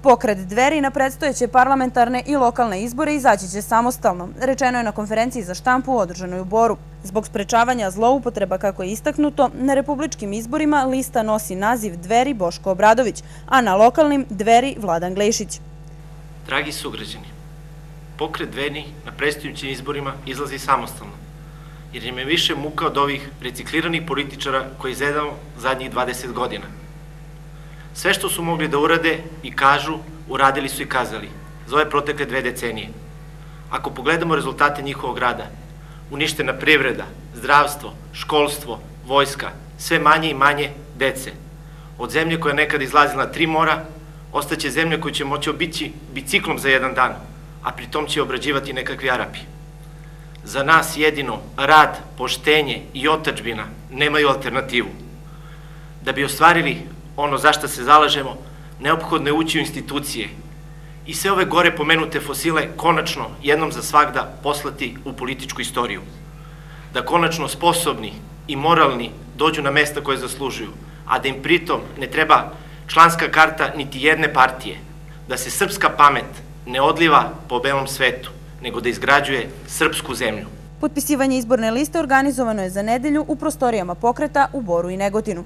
Pokret Dveri na predstojeće parlamentarne i lokalne izbore izaći će samostalno, rečeno je na konferenciji za štampu održanoj u Boru. Zbog sprečavanja zloupotreba, kako je istaknuto, na republičkim izborima lista nosi naziv Dveri Boško Obradović, a na lokalnim Dveri Vladan Glešić. Dragi sugrađani, Pokret Dveri na predstojećim izborima izlazi samostalno, jer im je više muka od ovih recikliranih političara koji izgledamo zadnjih 20 godina. Sve što su mogli da urade i kažu, uradili su i kazali za ove protekle 2 decenije. Ako pogledamo rezultate njihovog rada, uništena privreda, zdravstvo, školstvo, vojska, sve manje i manje dece. Od zemlje koja je nekada izlazila na 3 mora, ostaće zemlja koju će moći obići biciklom za 1 dan, a pritom će obrađivati nekakvi Arapi. Za nas jedino rad, poštenje i otadžbina nemaju alternativu. Da bi ostvarili ono za što se zalažemo, neophodno je ući u institucije i sve ove gore pomenute fosile konačno jednom za svagda poslati u političku istoriju. Da konačno sposobni i moralni dođu na mesta koje zaslužuju, a da im pritom ne treba članska karta niti jedne partije, da se srpska pamet ne odliva po belom svetu, nego da izgrađuje srpsku zemlju. Potpisivanje izborne liste organizovano je za nedelju u prostorijama pokreta u Boru i Negotinu.